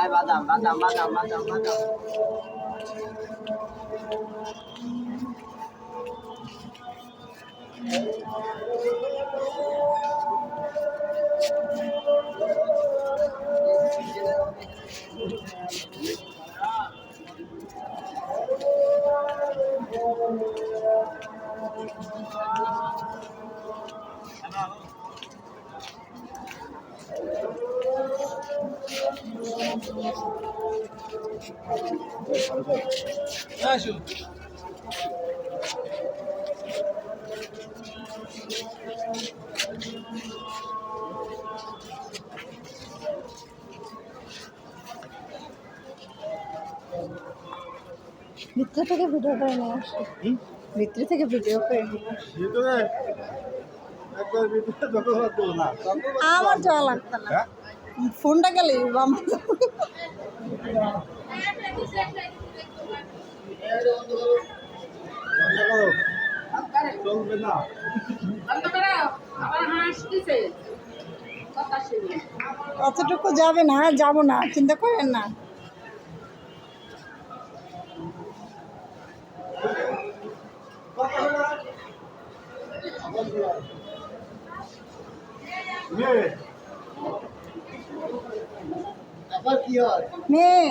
বাদাম আসুন ভিতরে থেকে ভিডিও করে নিয়ে আসি, ভিতরে থেকে ভিডিও করে নিয়ে আসি। আমার যাওয়া লাগতো না, ফোনটা গেলে অতটুকু যাবে না, যাবো না, চিন্তা করেন না। মেয়ে